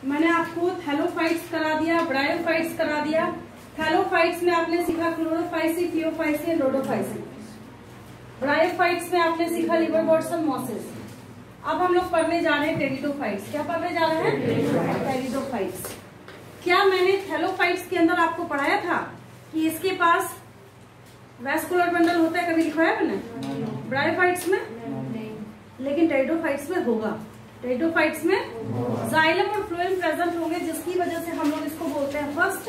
मैंने आपको थैलोफाइट्स करा दिया, ब्रायोफाइट्स करा दिया। थैलोफाइट्स में आपने सीखा क्लोरोफाइसी, फियोफाइसी, रोडोफाइसी। ब्रायोफाइट्स में आपने सीखा लिवरबॉर्ड्स, मॉसेस। अब हम लोग पढ़ने जा रहे हैं टेरिडोफाइट्स। क्या पढ़ने जा रहे हैं? टेरिडोफाइट्स। क्या मैंने थैलोफाइट्स के अंदर आपको पढ़ाया था कि इसके पास वैस्कुलर बंडल होता है? कभी लिखवाया मैंने? ब्रायोफाइट्स में नहीं, लेकिन टेरिडोफाइट्स में होगा। टेरिडोफाइट्स में जाइलम और फ्लोएम प्रेजेंट होंगे, जिसकी वजह से हम लोग इसको बोलते हैं first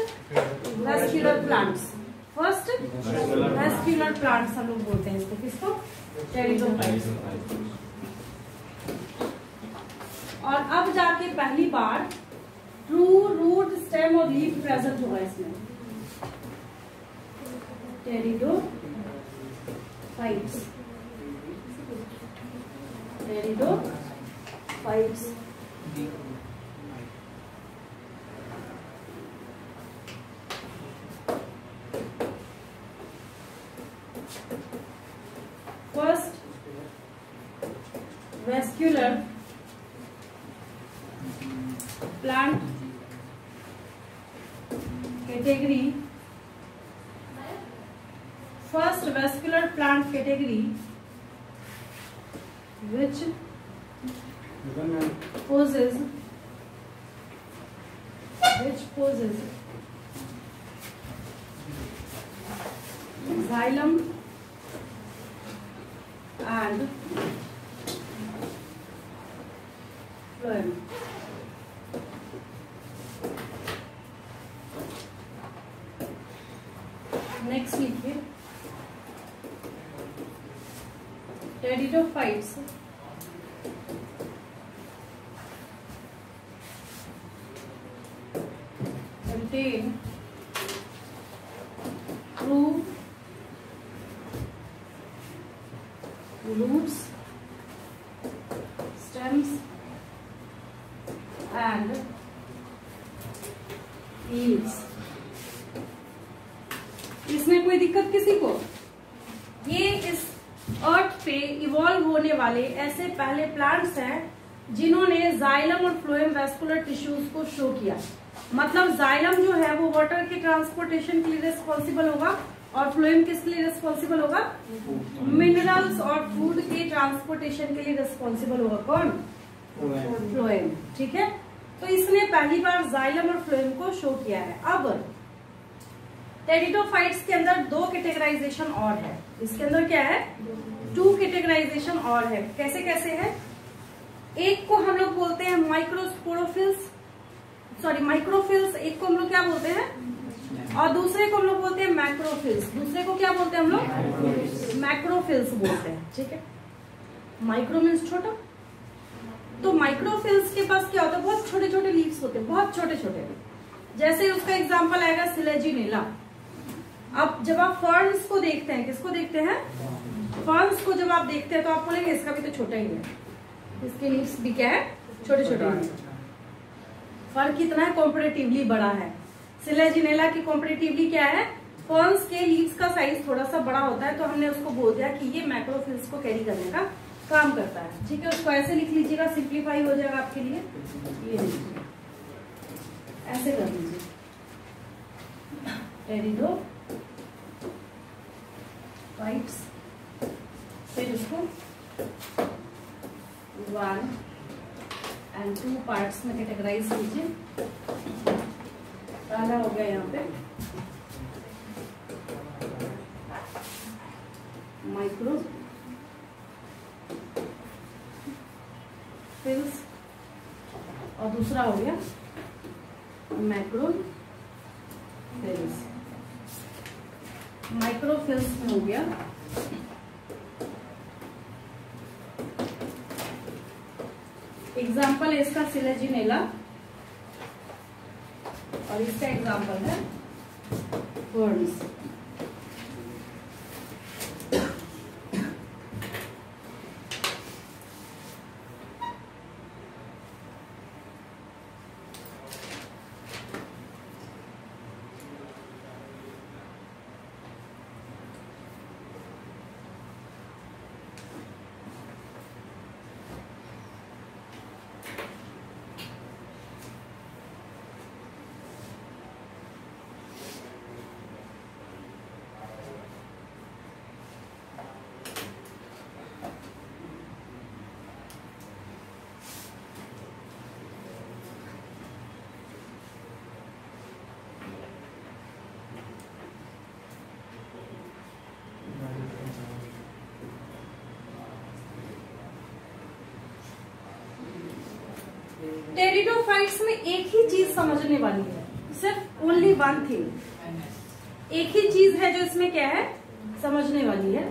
vascular plants. First vascular plants हम लोग बोलते हैं इसको। किसको? टेरिडोफाइट्स। और अब जाके पहली बार ट्रू रूट, स्टेम और लीफ प्रेजेंट होगा इसमें। Pteridophytes, pteridophytes. First vascular plant category, first vascular plant category which poses xylem and phloem. Next लिखिए pteridophytes contain true roots, stems and leaves. इसमें कोई दिक्कत किसी को? ये इस अर्थ पे इवॉल्व होने वाले ऐसे पहले प्लांट्स हैं जिन्होंने जाइलम और फ्लोएम वैस्कुलर टिश्यूज को शो किया। मतलब जाइलम जो है वो वाटर के ट्रांसपोर्टेशन के लिए रिस्पॉन्सिबल होगा और फ्लोएम किसके लिए रिस्पॉन्सिबल होगा? मिनरल्स और फूड के ट्रांसपोर्टेशन के लिए रिस्पॉन्सिबल होगा। कौन? फ्लोएम। ठीक है, तो इसने पहली बार जाइलम और फ्लोएम को शो किया है। अब टेरिडोफाइट्स के अंदर दो कैटेगराइजेशन और है। इसके अंदर क्या है? टू कैटेगराइजेशन और है। कैसे कैसे है? एक को हम लोग बोलते हैं माइक्रोफिल्स। एक को हम लोग क्या बोलते हैं? और दूसरे को हम लोग बोलते हैं मैक्रोफिल्स। दूसरे को क्या बोलते हैं हम लोग? मैक्रोफिल्स बोलते हैं। ठीक है, माइक्रो मीन्स छोटा। तो माइक्रोफिल्स के पास क्या होता है? बहुत छोटे छोटे लीव्स होते हैं, बहुत छोटे छोटे। जैसे उसका एग्जाम्पल आएगा सिलेजिनेला। अब जब आप फर्न्स को देखते हैं, किसको देखते हैं? फर्न्स को जब आप देखते हैं तो आप बोलेंगे इसका भी तो छोटा ही है, इसके लीव्स भी क्या है? छोटे छोटे हैं। फर्न कितना है? कॉम्परेटिवली बड़ा है। सिलेजिनेला की कॉम्परेटिवली क्या है? फर्न्स के लीव्स का साइज थोड़ा सा बड़ा होता है, तो हमने उसको बोल दिया कि ये मैक्रोफिल्स को कैरी करने का काम करता है। ठीक है, उसको ऐसे लिख लीजिएगा, सिंप्लीफाई हो जाएगा आपके लिए। ये लीजिए, ऐसे कर लीजिए, टेरिडोफाइट्स। फिर इसको 1 and 2 पार्ट्स में कैटेगराइज कीजिए। पहला हो गया यहाँ पे माइक्रोफिल्स और दूसरा हो गया मैक्रोफिल्स। माइक्रोफिल्स में हो गया एग्जाम्पल है इसका सिलेजिनेला और इसका एग्जाम्पल है फर्न्स। टेरिडोफाइट्स में एक ही चीज समझने वाली है, सिर्फ ओनली वन थिंग, एक ही चीज है जो इसमें क्या है समझने वाली है।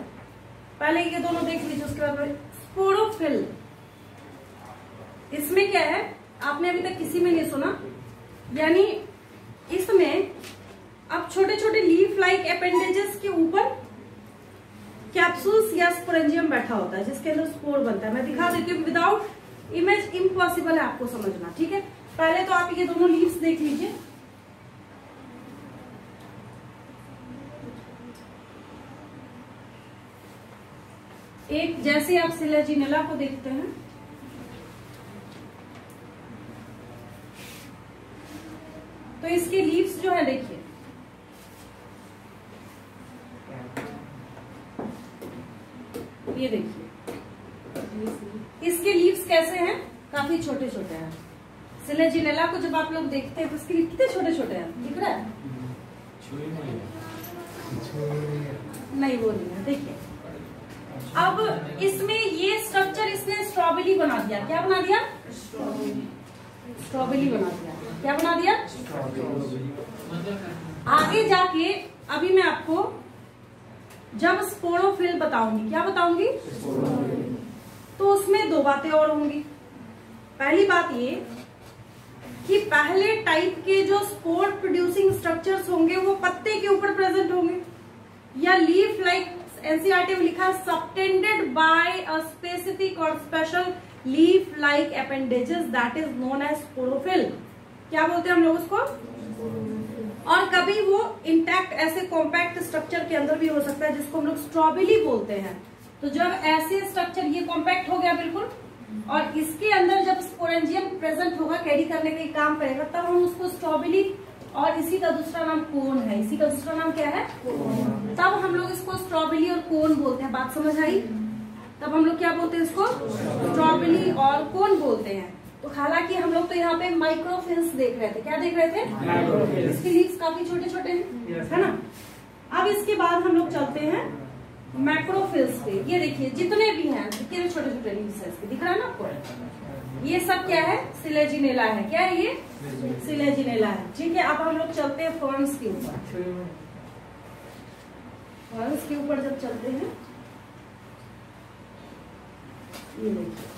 पहले ये दोनों देख लीजिए, उसके बाद में स्पोरोफिल। इसमें क्या है आपने अभी तक किसी में नहीं सुना, यानी इसमें अब छोटे छोटे लीफ लाइक एपेंडेजेस के ऊपर कैप्सूल्स या स्पोरेंजियम बैठा होता है जिसके अंदर स्पोर बनता है। मैं दिखा देती हूँ, विदाउट इमेज इम्पॉसिबल है आपको समझना, ठीक है। पहले तो आप ये दोनों लीव्स देख लीजिए। एक जैसे आप सिलेजिनेला को देखते हैं, तो इसके लीव्स जो है देखिए, ये देखिए इसके लीव्स कैसे हैं, काफी छोटे छोटे हैं। सिलेजिनेला को जब आप लोग देखते हैं तो इसके लीव्स कितने छोटे छोटे हैं, दिख रहा है? नहीं वो नहीं है, देखिए। अब इसमें ये स्ट्रक्चर इसने स्ट्रॉबेरी बना दिया। क्या बना दिया? स्ट्रॉबेरी बना दिया। क्या बना दिया? आगे जाके अभी मैं आपको जब स्पोरोफिल बताऊंगी, क्या बताऊंगी, तो उसमें दो बातें और होंगी। पहली बात ये कि पहले टाइप के जो स्पोर प्रोड्यूसिंग स्ट्रक्चर्स होंगे वो पत्ते के ऊपर प्रेजेंट होंगे, या लीफ लाइक एनसीईआरटी में लिखा है subtended by a specific or special leaf like appendages that is known as sporophyll. क्या बोलते हैं हम लोग उसको? और कभी वो इंटैक्ट ऐसे कॉम्पैक्ट स्ट्रक्चर के अंदर भी हो सकता है जिसको हम लोग स्ट्रॉबेरी बोलते हैं। तो जब ऐसे स्ट्रक्चर ये कॉम्पैक्ट हो गया बिल्कुल, और इसके अंदर जब स्पोरेंजियम प्रेजेंट होगा, कैरी करने का काम करेगा, तब हम उसको स्ट्रॉबेरी, और इसी का दूसरा नाम कोन है। इसी का दूसरा नाम क्या है? तब हम लोग इसको स्ट्रॉबेरी और कोन बोलते हैं। बात समझ आई? तब हम लोग क्या बोलते हैं इसको? स्ट्रॉबेरी और कोन बोलते हैं। तो हालांकि हम लोग तो यहाँ पे माइक्रोफिल्स देख रहे थे। क्या देख रहे थे? इसके लीव्स काफी छोटे छोटे हैं, है ना। अब इसके बाद हम लोग चलते हैं मैक्रोफिल्स पे। ये देखिए जितने भी हैं कितने छोटे छोटे लीव्स है इसके, दिख रहा है ना आपको? ये सब क्या है? सिलेजिनेला है। क्या है ये? सिलेजिनेला है। ठीक है, अब हम लोग चलते हैं फर्न्स के ऊपर। फर्न्स के ऊपर जब चलते हैं, ये देखिए,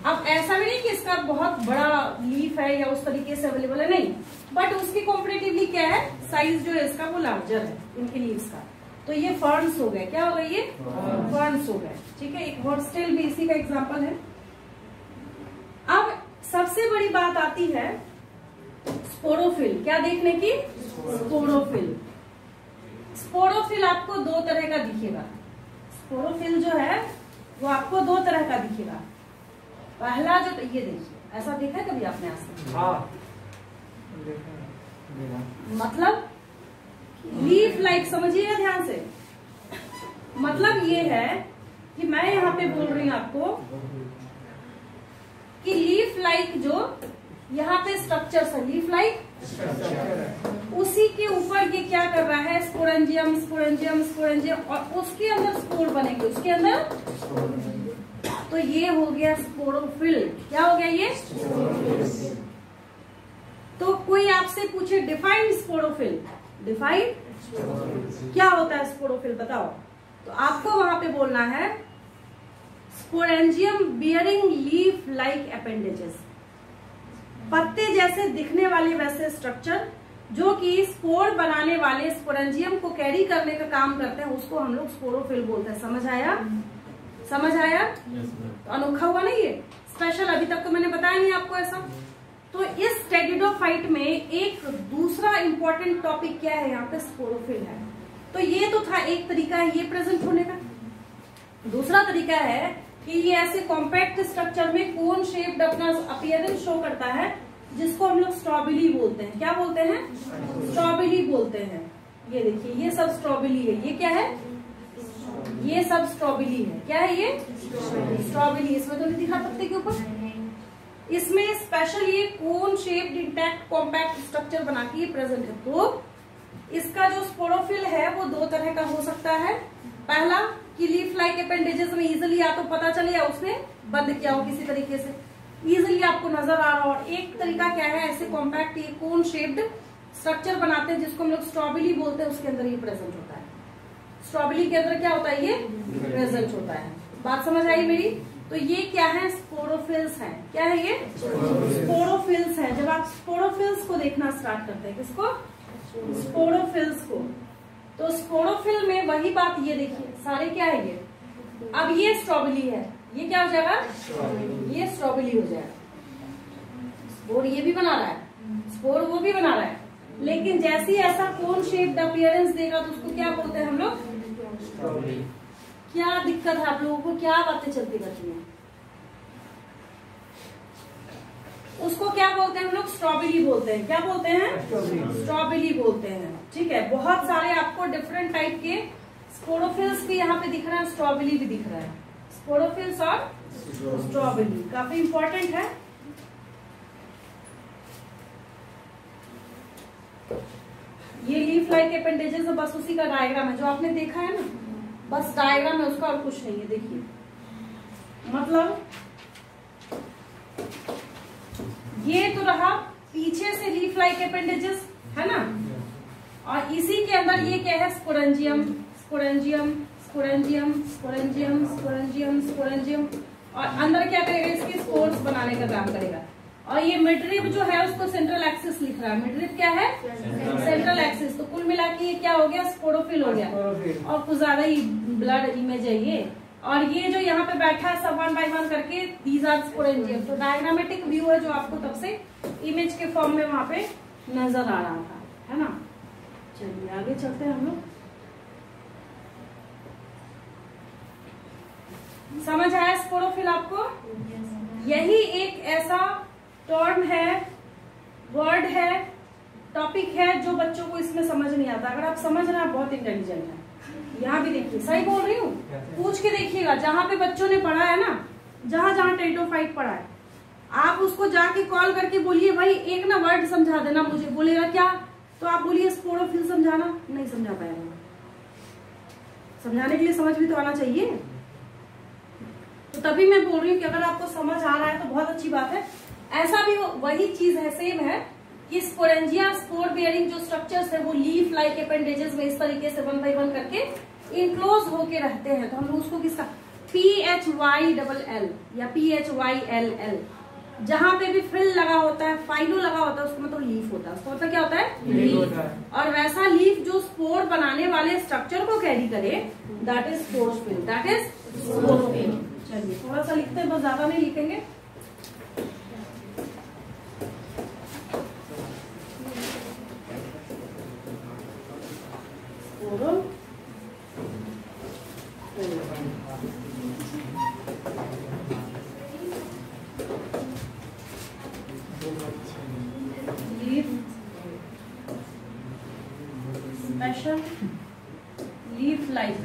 अब ऐसा भी नहीं कि इसका बहुत बड़ा लीफ है या उस तरीके से अवेलेबल है, नहीं, बट उसके कॉम्परेटिवली क्या है, साइज जो है इसका वो लार्जर है इनके लीव्स का। तो ये फर्न्स हो गए। क्या हो गए? ये फर्न्स हो गए। ठीक है, एक हॉर्सटेल भी इसी का एग्जांपल है। अब सबसे बड़ी बात आती है स्पोरोफिल। क्या देखने की? स्पोरोफिल। स्पोरोफिल आपको दो तरह का दिखेगा। स्पोरोफिल जो है वो आपको दो तरह का दिखेगा। पहला जो, ये देखिए, ऐसा देखा है कभी आपने आज? हाँ। मतलब लीफ लाइक, समझिएगा ध्यान से। मतलब ये है कि मैं यहाँ पे बोल रही हूँ आपको कि लीफ लाइक जो यहाँ पे स्ट्रक्चर्स है, लीफ लाइक, उसी के ऊपर ये क्या कर रहा है? स्पोरेंजियम स्पोरेंजियम स्पोरेंजियम, और उसके अंदर स्पोर बनेंगे, उसके अंदर। तो ये हो गया स्पोरोफिल। क्या हो गया ये? तो कोई आपसे पूछे डिफाइंड स्पोरोफिल, डिफाइंड क्या होता है स्पोरोफिल बताओ, तो आपको वहां पे बोलना है sporangium bearing leaf like appendages. पत्ते जैसे दिखने वाले वैसे स्ट्रक्चर जो कि स्पोर बनाने वाले स्पोरेंजियम को कैरी करने का काम करते हैं, उसको हम लोग स्पोरोफिल बोलते हैं। समझ आया? समझ आया? तो अनोखा हुआ नहीं ये, स्पेशल। अभी तक तो मैंने बताया नहीं आपको ऐसा। तो इस टेरिडोफाइट में एक दूसरा इंपॉर्टेंट टॉपिक क्या है यहाँ पे? स्पोरोफिल है। तो ये तो था एक तरीका है ये प्रेजेंट होने का। दूसरा तरीका है कि ये ऐसे कॉम्पैक्ट स्ट्रक्चर में कोन शेप्ड अपना अपीयरेंस शो करता है, जिसको हम लोग स्ट्रॉबेरी बोलते हैं। क्या बोलते हैं? स्ट्रॉबेरी बोलते हैं। ये देखिए, ये सब स्ट्रॉबेरी है। ये क्या है? ये सब स्ट्रॉबेरी है। क्या है ये? स्ट्रॉबेरी। इसमें तो नहीं दिखा पत्ते के ऊपर। इसमें स्पेशल ये कोन शेप्ड इंटैक्ट कॉम्पैक्ट स्ट्रक्चर बना के ये प्रेजेंट है। तो इसका जो स्पोरोफिल है वो दो तरह का हो सकता है। पहला कि लीफ लाइक एपेंडेजेस में इजिली या तो पता चले या उसने बंद किया हो किसी तरीके से, इजिली आपको नजर आ रहा हो। और एक तरीका क्या है, ऐसे कॉम्पैक्ट ये कोन शेप्ड स्ट्रक्चर बनाते हैं जिसको हम लोग स्ट्रॉबेरी बोलते हैं, उसके अंदर ये प्रेजेंट होता है। स्ट्रॉबेरी के अंदर क्या होता है, ये प्रेजेंट होता है। बात समझ आई मेरी? तो ये क्या है, स्पोरोफिल्स है। क्या है ये? स्पोरोफिल्स है। जब आप स्पोरोफिल्स को देखना स्टार्ट करते हैं, किसको? स्पोरोफिल्स को। तो स्पोरोफिल में वही बात, ये देखिए सारे क्या है ये, अब ये स्ट्रॉबेरी है, ये क्या हो जाएगा, ये स्ट्रॉबेरी हो जाएगा। स्पोर ये भी बना रहा है, स्पोर वो भी बना रहा है, लेकिन जैसे ही ऐसा कोन शेप्ड अपीयरेंस देगा तो उसको क्या बोलते हैं हम लोग, स्ट्रॉबेरी। क्या दिक्कत है आप लोगों को, क्या बातें चलती रहती हैं? उसको क्या बोलते हैं हम लोग, स्ट्रॉबेरी बोलते हैं। क्या बोलते हैं? स्ट्रॉबेरी बोलते हैं। ठीक है, बहुत सारे आपको डिफरेंट टाइप के स्पोरोफिल्स भी यहाँ पे दिख रहा है, स्ट्रॉबेरी भी दिख रहा है। स्पोरोफिल्स और स्ट्रॉबेरी काफी इंपॉर्टेंट है। ये लीफ लाइक एपेंडेजेस बस उसी का डायग्राम है जो आपने देखा है ना, बस डायग्राम है उसका और कुछ नहीं है। देखिए मतलब ये तो रहा पीछे से लीफ लाइक एपेंडेजेस है ना, और इसी के अंदर ये क्या है, sporangium, sporangium, sporangium, sporangium, sporangium, sporangium, और अंदर क्या करेगा, इसके स्पोर्स बनाने का काम करेगा। और ये मिडरिब जो है उसको सेंट्रल एक्सिस लिख रहा है। मिडरिब क्या है, सेंट्रल एक्सिस। तो कुल मिला के ये क्या हो गया, स्पोरोफिल हो गया, और कुछ ज्यादा ही ब्लड इमेज है ये। और ये जो यहाँ पे बैठा है सब 1 बाय 1 करके, दीज आर स्पोरेंजियम। तो डायग्रामेटिक व्यू है जो आपको तब से इमेज के फॉर्म में वहां पे नजर आ रहा था, है ना। चलिए आगे चलते हैं हम लोग। समझ आया स्पोरोफिल आपको? यही एक ऐसा टर्म है, वर्ड है, टॉपिक है जो बच्चों को इसमें समझ नहीं आता। अगर आप समझ रहे हैं, बहुत इंटेलिजेंट है। यहाँ भी देखिए, सही बोल रही हूँ, पूछ के देखिएगा। जहाँ पे बच्चों ने पढ़ा है ना, जहाँ टेरिडोफाइट पढ़ा है, आप उसको जाके कॉल करके बोलिए भाई एक ना वर्ड समझा देना मुझे। बोलेगा क्या, तो आप बोलिए स्पोरोफिल समझाना, नहीं समझा पाएगा। समझाने के लिए समझ भी तो आना चाहिए। तो तभी मैं बोल रही हूँ कि अगर आपको समझ आ रहा है तो बहुत अच्छी बात है। ऐसा भी वही चीज है, सेम है कि स्पोरेंजिया, स्पोर बेयरिंग जो स्ट्रक्चर्स है वो लीफ लाइक एपेंडेजेस में इस तरीके से 1 बाय 1 करके इनक्लोज होके रहते हैं। तो हम लोग उसको किसका, PHYLL या PHYLL, जहां पे भी फ्रिल लगा होता है, फाइलो लगा होता है, उसको मतलब लीफ होता है। उसको मतलब क्या होता है, लीफ। और वैसा लीफ जो स्पोर बनाने वाले स्ट्रक्चर को कैरी करे, that is sporophyll, that is sporophyll. चलिए थोड़ा सा लिखते हैं, बस ज्यादा नहीं लिखेंगे। Special leaf like,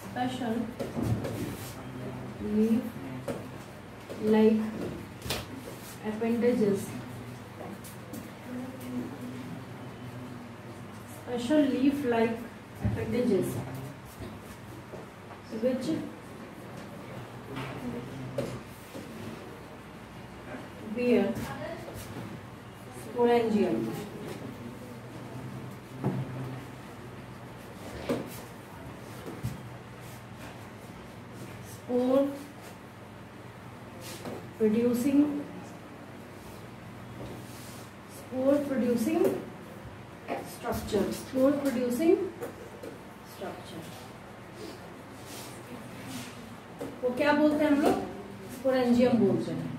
special leaf like appendages, special leaf like appendages which bear sporangium. Spore producing structure, spore producing structure, वो क्या बोलते हैं हम लोग, स्पोरेंजियम बोलते हैं।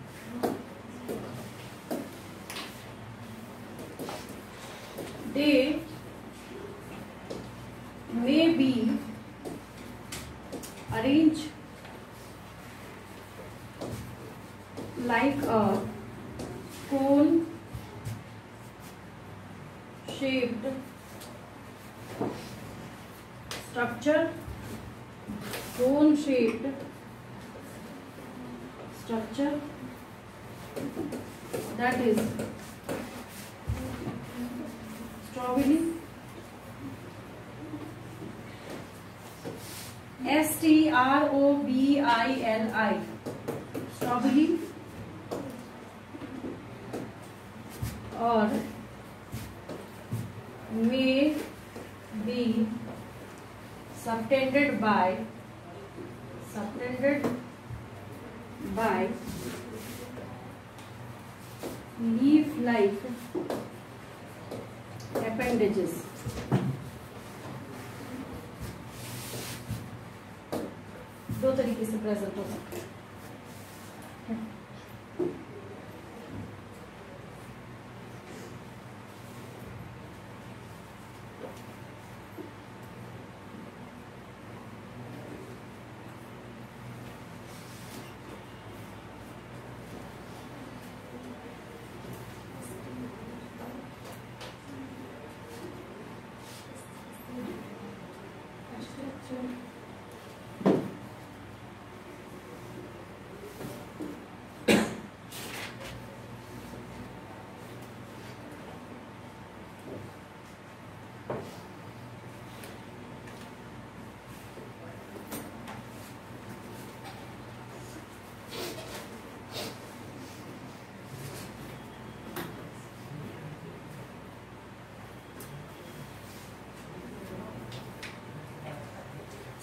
They may be arranged like a cone shaped structure, cone shaped structure, that is strawberry, STROBILI, strawberry. और may be subtended by leaf-like appendages. दो तरीके से प्रेजेंट हो सकते हैं।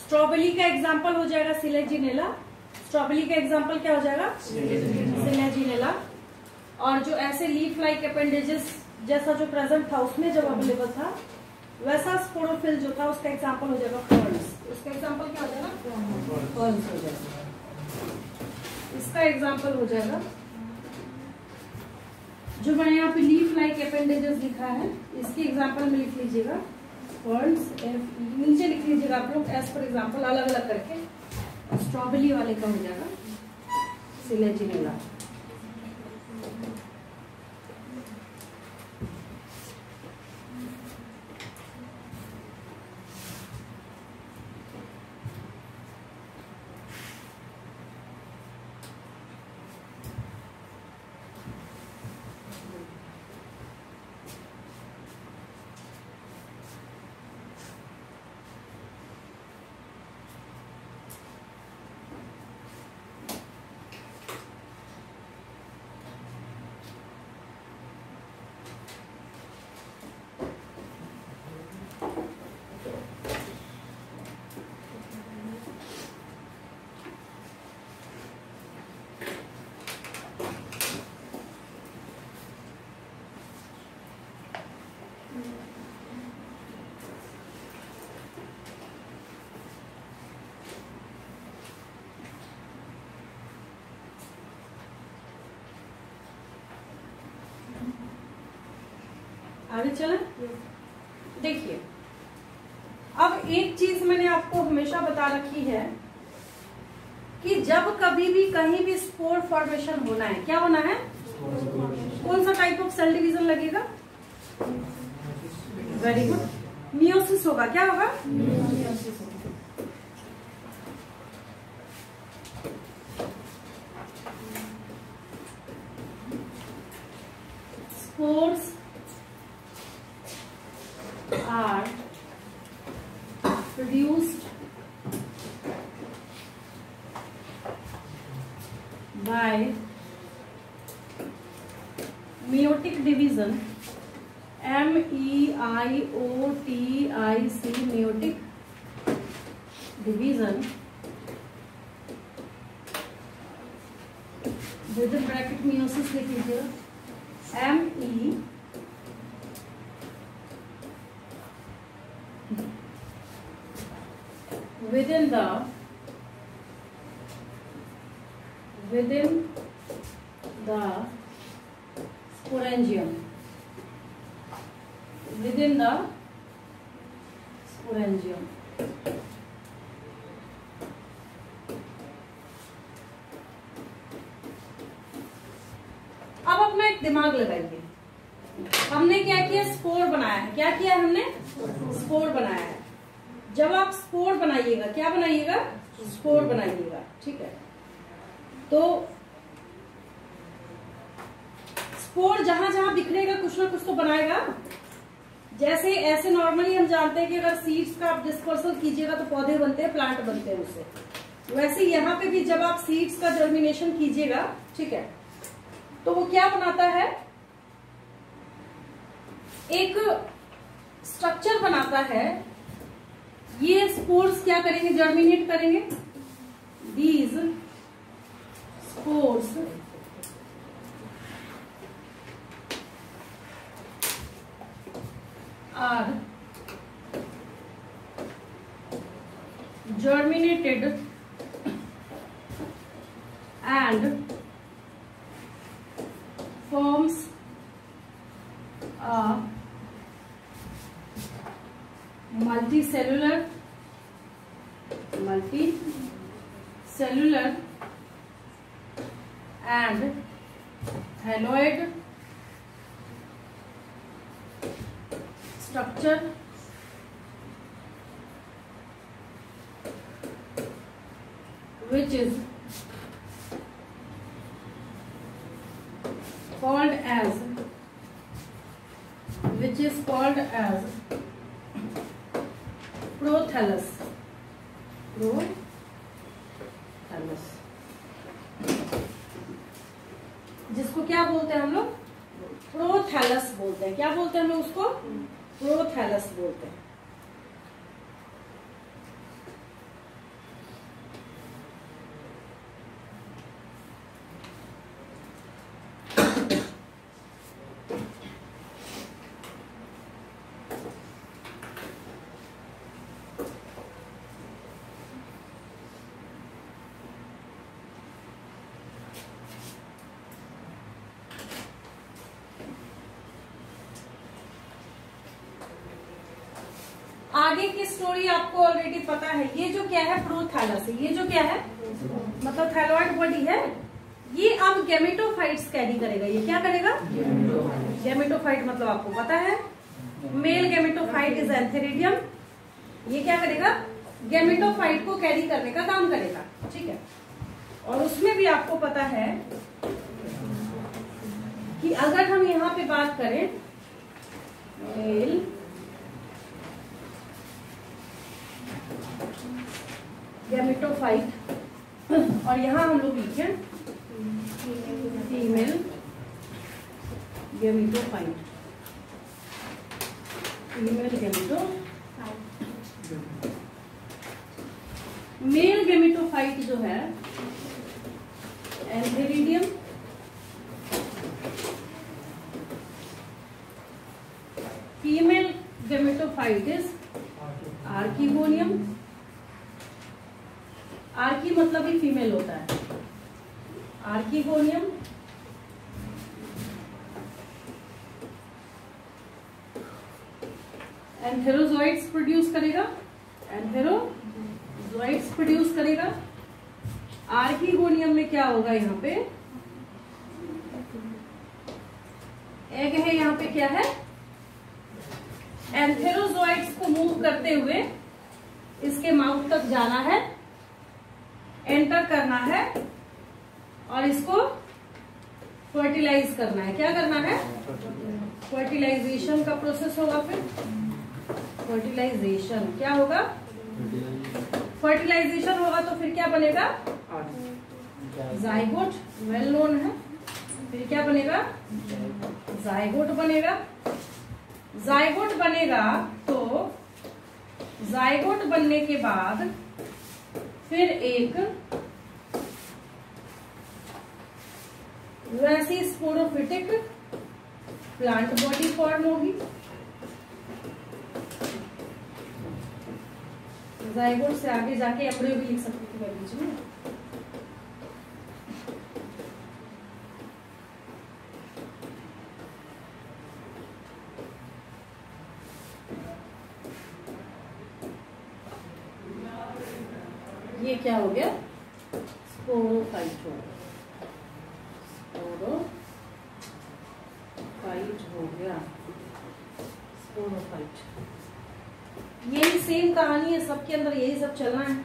स्ट्रॉबेरी का एग्जाम्पल हो जाएगा सिलेजिनेला। स्ट्रॉबेरी का एग्जाम्पल क्या हो जाएगा? सिलेजिनेला। और जो ऐसे लीफ लाइक अपेंडेजेस जैसा जो प्रेजेंट था उसमें जब अवेलेबल था, वैसा स्पोरोफिल जो था उसका एग्जाम्पल हो जाएगा फर्न्स। उसका एग्जाम्पल क्या हो जाएगा? फर्न्स हो जाएगा। इसका एग्जाम्पल हो जाएगा जो मैंने यहाँ पे लीफ लाइक अपेंडेजेस लिखा है, इसकी एग्जाम्पल में लिख लीजिएगा फर्न्स। नीचे लिख लीजिएगा आप लोग एज पर एग्जाम्पल अलग अलग करके। स्ट्रॉबेरी वाले का हो जाएगा सिलेजिनेला। आगे चले। देखिए, अब एक चीज मैंने आपको हमेशा बता रखी है कि जब कभी भी कहीं भी स्पोर फॉर्मेशन होना है, क्या होना है? कौन सा टाइप ऑफ सेल डिवीजन लगेगा? वेरी गुड, मियोसिस होगा। क्या होगा? मियोसिस होगा। Spores are produced by meiotic division, MEIOTIC, meiotic division, within bracket meiosis लिख लीजिएगा, ME within the sporangium, within the sporangium। अब अपना एक दिमाग लगाइए। हमने क्या किया? स्पोर बनाया है। क्या किया हमने? स्पोर बनाया है। जब आप स्पोर बनाइएगा, क्या बनाइएगा? स्पोर बनाइएगा, ठीक है। तो स्पोर जहां जहां बिखरेगा कुछ ना कुछ तो बनाएगा। जैसे ऐसे नॉर्मली हम जानते हैं कि अगर सीड्स का आप डिस्पर्सल कीजिएगा तो पौधे बनते हैं, प्लांट बनते हैं उससे। वैसे यहाँ पे भी जब आप सीड्स का जर्मिनेशन कीजिएगा, ठीक है, तो वो क्या बनाता है, एक स्ट्रक्चर बनाता है। ये स्पोर्स क्या करेंगे, जर्मिनेट करेंगे। These spores are germinated and forms a multicellular and haloid structure which is called as prothallus। जिसको क्या बोलते हैं हम लोग, प्रोथैलस बोलते हैं। क्या बोलते हैं हम लोग उसको, प्रोथैलस बोलते हैं। आगे की स्टोरी आपको ऑलरेडी पता है। ये जो क्या है, प्रोथैलस है। ये जो क्या है, मतलब थैलॉइड बॉडी है। ये अब गैमेटोफाइट्स कैरी करेगा। ये क्या करेगा, गैमेटोफाइट, मतलब आपको पता है मेल गैमेटोफाइट इज एंथेरिडियम। ये क्या करेगा, गैमेटोफाइट को कैरी करने का काम करेगा, ठीक है। और उसमें भी आपको पता है कि अगर हम यहाँ पे बात करें मेल गैमेटोफाइट और यहाँ हम लोग लिखें female gametophyte, female gametophyte. Male gametophyte जो है antheridium, female gametophyte is archegonium. Archie मतलब ही फीमेल होता है, आर्किगोनियम। एंथेरोजोइड्स प्रोड्यूस करेगा, एंथेरोजोइड्स प्रोड्यूस करेगा। आर्किगोनियम में क्या होगा, यहाँ पे एग है, यहाँ पे क्या है, एंथेरोजोइड्स को मूव करते हुए इसके माउथ तक जाना है, एंटर करना है और इसको फर्टिलाइज करना है। क्या करना है, फर्टिलाइजेशन का प्रोसेस होगा। फिर फर्टिलाइजेशन क्या होगा, फर्टिलाइजेशन होगा तो फिर क्या बनेगा, जाइगोट, वेल नोन है। फिर क्या बनेगा, जाइगोट बनेगा। जाइगोट बनेगा तो जाइगोट बनने के बाद फिर एक वैसी स्पोरोफिटिक प्लांट बॉडी फॉर्म होगी। जाइगोट से आगे जाके एम्ब्रियो भी लिख सकती थी मैं बीच में। ये क्या हो गया, स्पोरोफाइट हो गया, स्पोरोफाइट हो गया, स्पोरोफाइट। यही सेम कहानी है सबके अंदर, यही सब चलना है।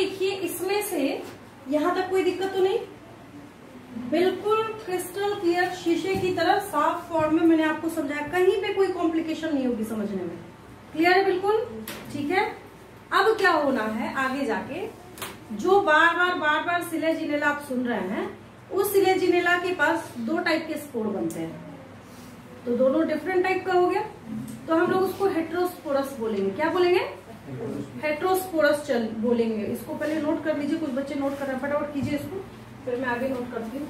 देखिए इसमें से यहां तक कोई दिक्कत तो नहीं, बिल्कुल क्रिस्टल क्लियर शीशे की तरह साफ फॉर्म में मैंने आपको समझाया, कहीं पे कोई कॉम्प्लिकेशन नहीं होगी समझने में। क्लियर है बिल्कुल? ठीक है। अब क्या होना है आगे जाके, जो बार बार सिलेजिनेला आप सुन रहे हैं, उस सिलेजिनेला के पास दो टाइप के स्पोर बनते हैं, तो दोनों डिफरेंट टाइप का हो गया, तो हम लोग उसको हेट्रोस्पोरस बोलेंगे। क्या बोलेंगे? हेट्रोस्पोरस बोलेंगे। इसको पहले नोट कर लीजिए, कुछ बच्चे नोट कर रहे हैं, फटाफट कीजिए इसको, फिर मैं आगे नोट करती हूँ।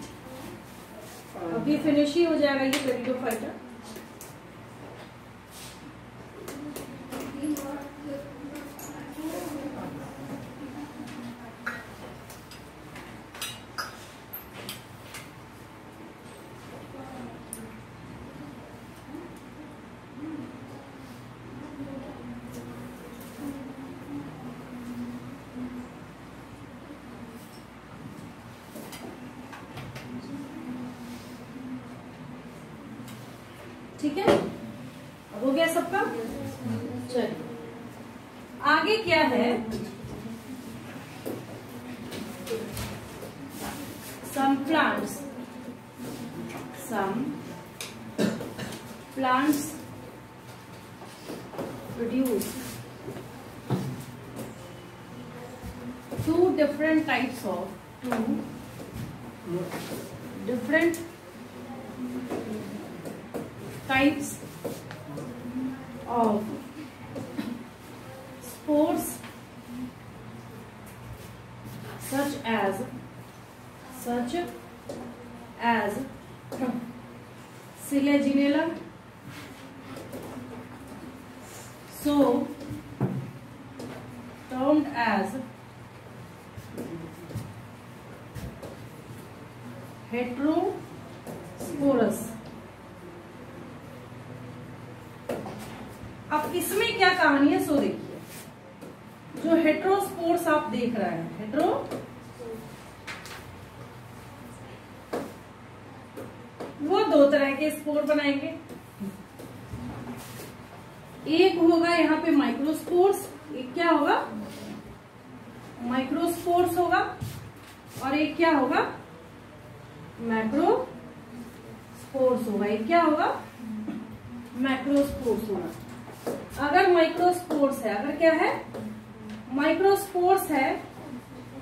अभी फिनिश ही हो जाएगा ये पेरिडोफाइटा। ठीक है, अब हो गया सबका। चलिए आगे क्या है, some plants produce two different types of spores such as Silaginella, so termed as heterosporous। अब इसमें क्या कहानी है सो देखिए, जो हेट्रोस्पोर्स आप देख रहे हैं, वो दो तरह के स्पोर बनाएंगे। एक होगा यहाँ पे माइक्रोस्पोर्स, एक क्या होगा? माइक्रोस्पोर्स होगा, और एक क्या होगा? मैक्रोस्पोर्स होगा। एक क्या होगा? मैक्रोस्पोर्स होगा। अगर माइक्रोस्पोर्स है, अगर क्या है? माइक्रोस्पोर्स है,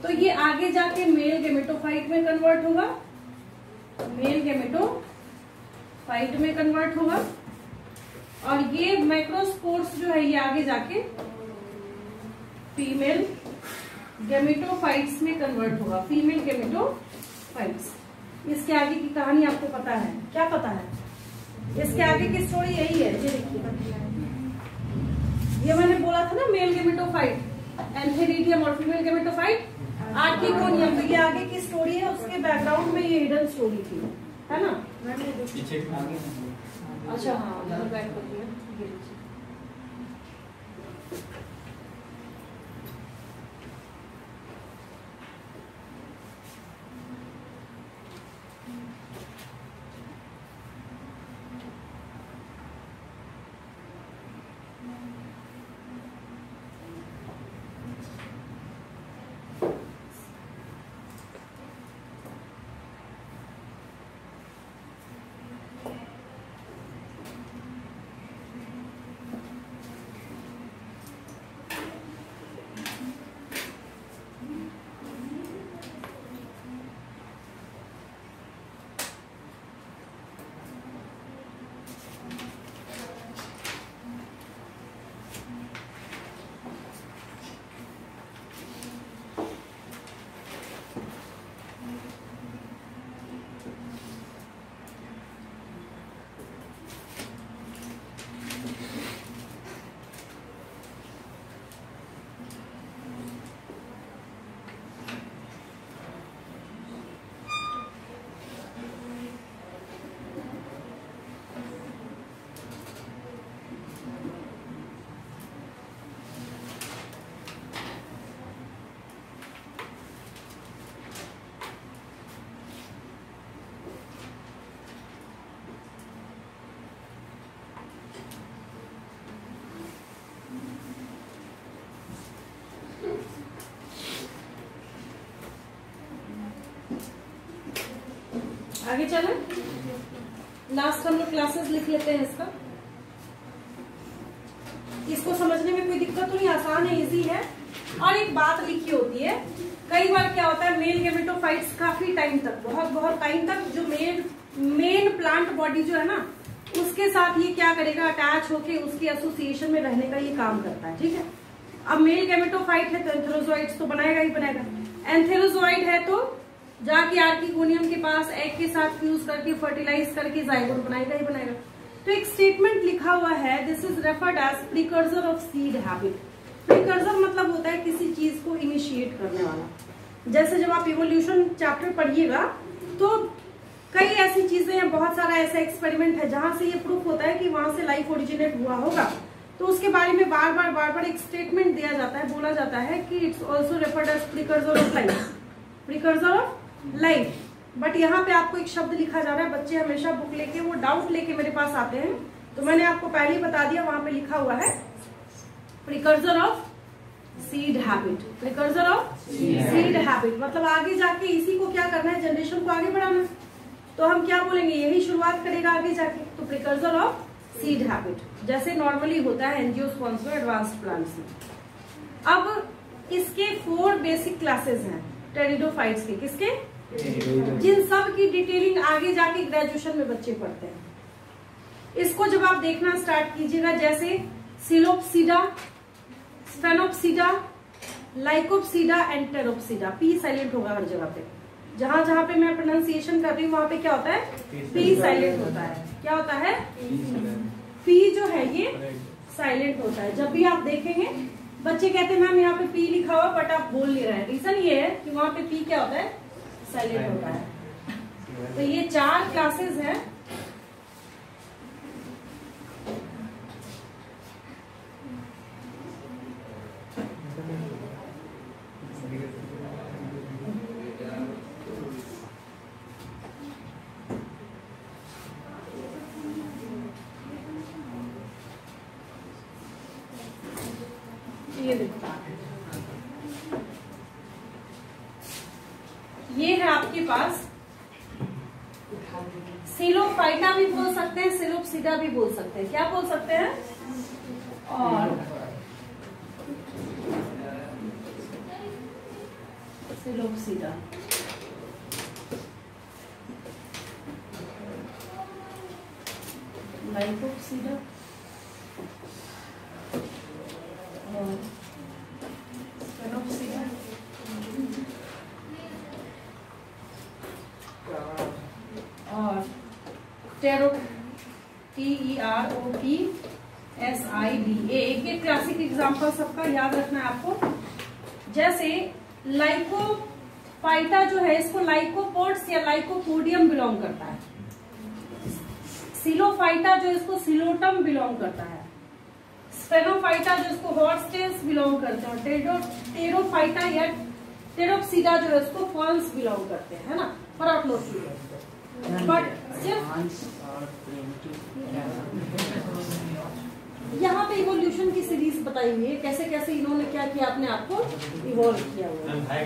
तो ये आगे जाके मेल गेमेटोफाइट में कन्वर्ट होगा, और ये माइक्रोस्पोर्स जो है ये आगे जाके फीमेल गेमेटोफाइट्स में कन्वर्ट होगा, फीमेल गेमेटोफाइट्स। इसके आगे की कहानी आपको पता है? क्या पता है? इसके आगे की स्टोरी यही है। ये देखिए, ये मैंने बोला था ना, मेल गेमेटोफाइट, एंथेरिडियम और फीमेल गेमेटोफाइट, आर्किगोनियम। तो ये आगे की स्टोरी है, उसके बैकग्राउंड में ये हिडन स्टोरी थी, है ना? अच्छा हाँ, बैक कर दिया। आगे चले, लास्ट हम लोग क्लासेस लिख लेते हैं इसका। इसको समझने में कोई दिक्कत नहीं, आसान है, इजी है। और एक बात लिखी होती है, कई बार क्या होता है मेल गेमेटोफाइट्स काफी टाइम तक, बहुत टाइम तक जो मेन प्लांट बॉडी जो है ना उसके साथ ये क्या करेगा, अटैच होके उसके एसोसिएशन में रहने का ये काम करता है। ठीक है, अब मेल गेमेटोफाइट है तो एंथेरोजोइड्स तो बनाएगा ही बनाएगा। एंथेरोजोइड है तो जाके आर्किगोनियम के पास एग के साथ फ्यूज करके फर्टिलाइज करके जाइगोट बनाएगा ही बनाएगा। तो एक स्टेटमेंट लिखा हुआ है, this is referred as precursor of seed habit. Precursor मतलब होता है किसी चीज को इनिशिएट करने वाला। जैसे जब आप इवोल्यूशन चैप्टर पढ़िएगा तो कई ऐसी चीजें हैं, बहुत सारा ऐसा एक्सपेरिमेंट है जहां से ये प्रूफ होता है कि वहां से लाइफ ओरिजिनेट हुआ होगा। तो उसके बारे में बार बार एक स्टेटमेंट दिया जाता है, बोला जाता है कि it's also referred as precursor of life, precursor of life. But यहाँ पे आपको एक शब्द लिखा जा रहा है, बच्चे हमेशा बुक लेके वो डाउट लेके मेरे पास आते हैं, तो मैंने आपको पहले ही बता दिया, वहां पे लिखा हुआ है precursor of seed habit. Precursor of seed habit मतलब आगे जाके इसी को क्या करना है, जनरेशन को आगे बढ़ाना है। तो हम क्या बोलेंगे, यही शुरुआत करेगा आगे जाके। तो प्रीकर्सर ऑफ सीड हैबिट, जैसे नॉर्मली होता है एंजियोस्पर्म्स में, एडवांस्ड प्लांट्स में। अब इसके 4 बेसिक क्लासेस हैं टेरिडोफाइट्स के। किसके? जिन सब की डिटेलिंग आगे जाके ग्रेजुएशन में बच्चे पढ़ते हैं। इसको जब आप देखना स्टार्ट कीजिएगा, जैसे psilopsida, sphenopsida, lycopsida and pteropsida. P silent होगा हर जगह पे, जहां जहां पे मैं प्रोनाउंसिएशन कर रही हूँ वहां पे क्या होता है, पी साइलेंट होता है। क्या होता है? पी जो है ये साइलेंट होता है। जब भी आप देखेंगे बच्चे कहते हैं मैम यहाँ पे पी लिखा हुआ बट आप बोल नहीं रहे हैं, रीजन ये है कि वहां पे पी क्या होता है, साइलेंट होता है। तो ये 4 क्लासेस हैं। ये देखो, ये है आपके पास सिलोफाइटा भी बोल सकते हैं, सिलोप्सिडा भी बोल सकते हैं। क्या बोल सकते हैं? और सिलोप्सिडा। लाइकोप्सिडा और स्फेनोप्सिडा और टेरो, TEROPSID। एक क्लासिक एग्जाम्पल सबका याद रखना है आपको। जैसे लाइकोफाइटा जो है इसको लाइकोपोड्स या लाइकोपोडियम बिलोंग करता है। सिलोफाइटा जो इसको सिलोटम बिलोंग करता है। स्फेनोफाइटा जो इसको हॉर्सटेल्स बिलोंग करते हैं। टेरोफाइटा या टेरोप्सिडा जो है इसको फर्न्स बिलोंग करते हैं, है ना, फॉर बट सिर्फ यहाँ पे इवोल्यूशन की सीरीज बताई हुई है, कैसे कैसे इन्होंने क्या किया, अपने आप को इवॉल्व किया हुआ है।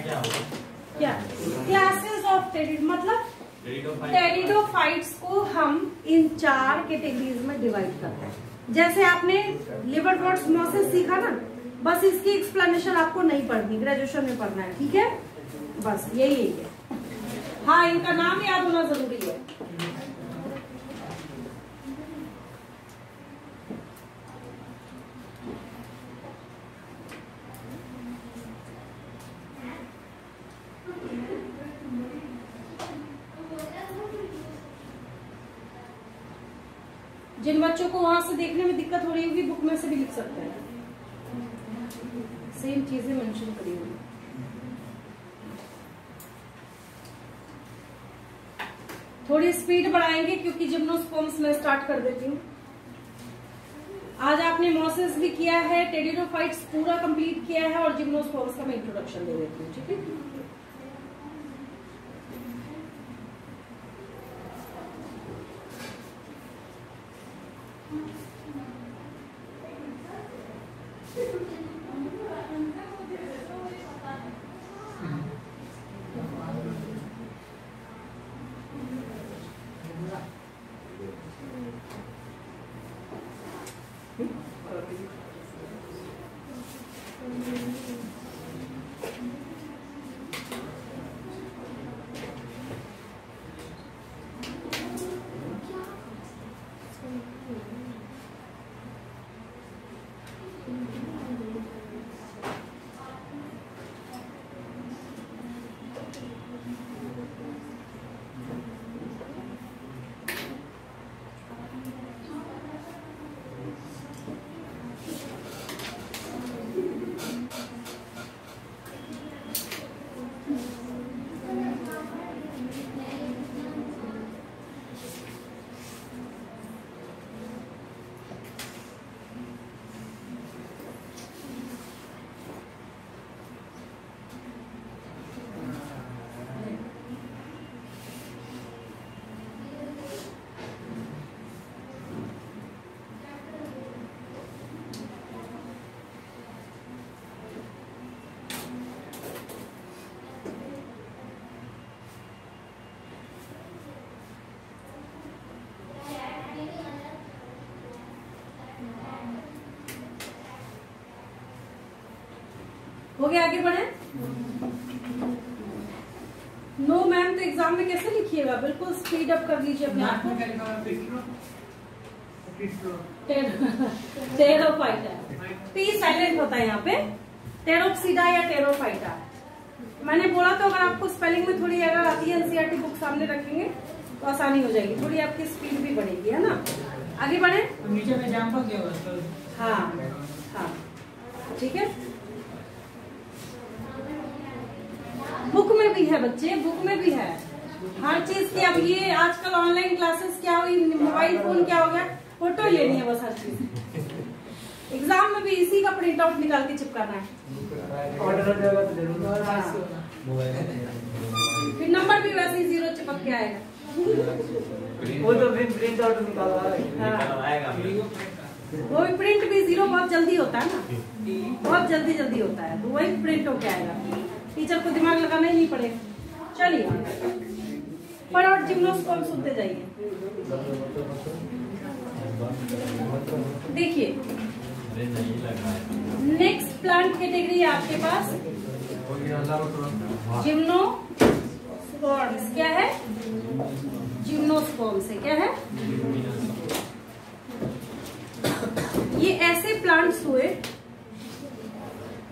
क्या क्लासेस ऑफ टेरिड मतलब टेरिडोफाइट्स को हम इन 4 कैटेगरीज में डिवाइड करते हैं। जैसे आपने लिवरवर्ट्स मोसिस सीखा ना, बस इसकी एक्सप्लेनेशन आपको नहीं पढ़नी, ग्रेजुएशन में पढ़ना है। ठीक है, बस यही है। हाँ, इनका नाम याद होना जरूरी है। जिन बच्चों को वहां से देखने में दिक्कत हो रही होगी बुक में से भी लिख सकते हैं, सेम चीजें मेंशन करी हुई। थोड़ी स्पीड बढ़ाएंगे क्योंकि जिम्नोस्पर्म्स में स्टार्ट कर देती हूँ। आज आपने मोसिस भी किया है, टेरिडोफाइट्स पूरा कंप्लीट किया है और जिम्नोस्पर्म्स का मैं इंट्रोडक्शन दे देती हूँ। ठीक है, हो गया, आगे बढ़े। नो मैम तो एग्जाम में कैसे लिखिएगा, बिल्कुल स्पीड अप कर लीजिए अपने आप को। टेरोफाइटा, पी साइलेंट होता है यहाँ पे, टेरोप्सिडा या टेरोफाइटा। मैंने बोला तो अगर आपको स्पेलिंग में थोड़ी एरर आती है, एनसीईआरटी बुक सामने रखेंगे तो आसानी हो जाएगी, थोड़ी आपकी स्पीड भी बढ़ेगी, है ना। आगे बढ़े। नीचे में एग्जाम्पल क्या होगा? हाँ हाँ ठीक है, बुक में भी है बच्चे, बुक में भी है हर चीज की। अब ये आजकल ऑनलाइन क्लासेस क्या हुई, मोबाइल फोन क्या हो गया, फोटो लेनी है बस हर चीज। एग्जाम में भी इसी का प्रिंट आउट निकाल के चिपकाना है, फिर नंबर भी वैसे ही 0 चिपक के आएगा। वो तो प्रिंट आउट निकाला हाँ। वो भी प्रिंट भी 0 बहुत जल्दी होता है ना, बहुत जल्दी जल्दी होता है, तो वही प्रिंट होके आएगा, टीचर को दिमाग लगाना ही नहीं पड़ेगा। चलिए फटाफट जिम्नोस्पर्म सुनते जाइए। देखिए नेक्स्ट प्लांट कैटेगरी है आपके पास जिम्नोस्पर्म्स। क्या है? जिम्नोस्पर्म्स है, क्या है? ये ऐसे प्लांट्स हुए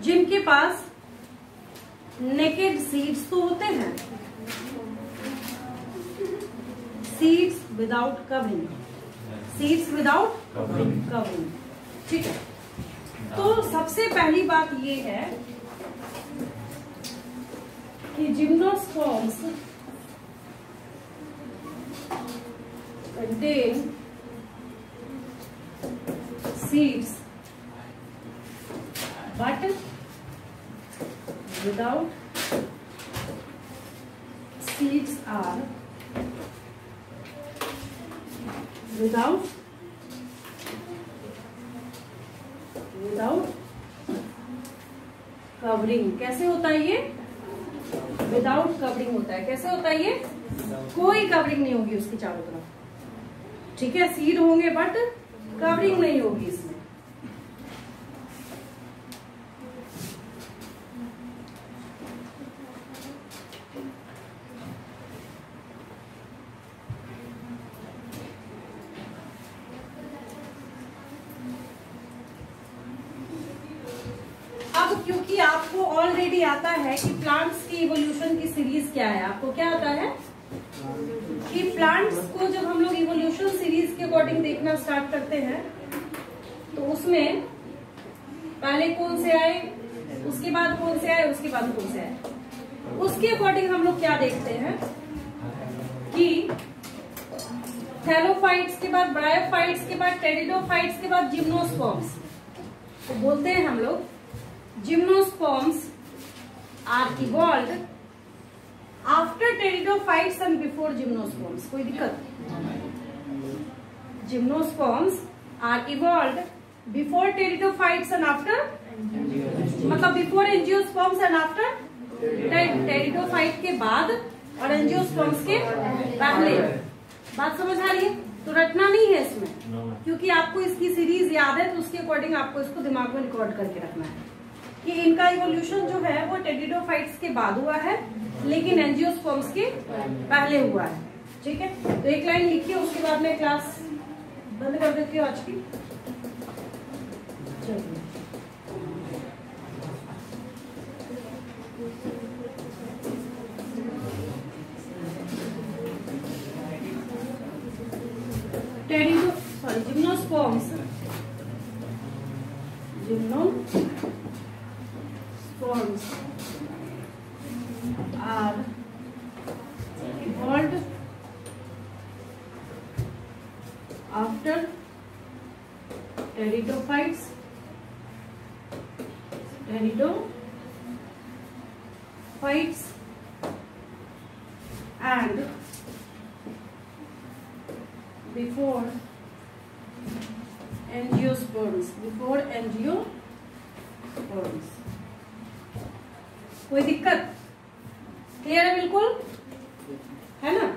जिनके पास नेकेड सीड्स तो होते हैं, seeds without covering, seeds without covering, ठीक है। तो सबसे पहली बात ये है कि gymnosperms contain seeds but without seeds are without covering. कैसे होता है ये? विदाउट कवरिंग होता है। कैसे होता है ये? कोई कवरिंग नहीं होगी उसकी चारों तरफ, ठीक है। सीड होंगे बट कवरिंग नहीं होगी इसमें। क्योंकि आपको ऑलरेडी आता है कि प्लांट्स की इवोल्यूशन की सीरीज क्या है, आपको क्या आता है कि प्लांट्स को जब हम लोग इवोल्यूशन सीरीज के अकॉर्डिंग देखना स्टार्ट करते हैं तो उसमें पहले कौन से आए, उसके बाद कौन से आए, उसके बाद कौन से आए, उसके अकॉर्डिंग हम लोग क्या देखते हैं कि थैलोफाइट्स के बाद ब्रायोफाइट्स के बाद टेरिडोफाइट्स के बाद जिम्नोस्पर्म्स। तो बोलते हैं हम लोग Gymnosperms are evolved after pteridophytes and before gymnosperms। कोई दिक्कत? Gymnosperms are evolved before pteridophytes and after, मतलब before angiosperms and after pteridophyte के बाद और angiosperms के पहले। बात समझ आ रही है? तो रटना नहीं है इसमें, क्योंकि आपको इसकी सीरीज याद है तो उसके अकॉर्डिंग आपको इसको दिमाग में रिकॉर्ड करके रखना है कि इनका इवोल्यूशन जो है वो टेरिडोफाइट्स के बाद हुआ है लेकिन एंजियोस्पर्म्स के पहले हुआ है, ठीक है। तो एक लाइन लिखिए, उसके बाद मैं क्लास बंद कर देती हूँ आज की। Gymnosperms are evolved after pteridophytes and before angiosperms। कोई दिक्कत? क्लियर है बिल्कुल, है ना?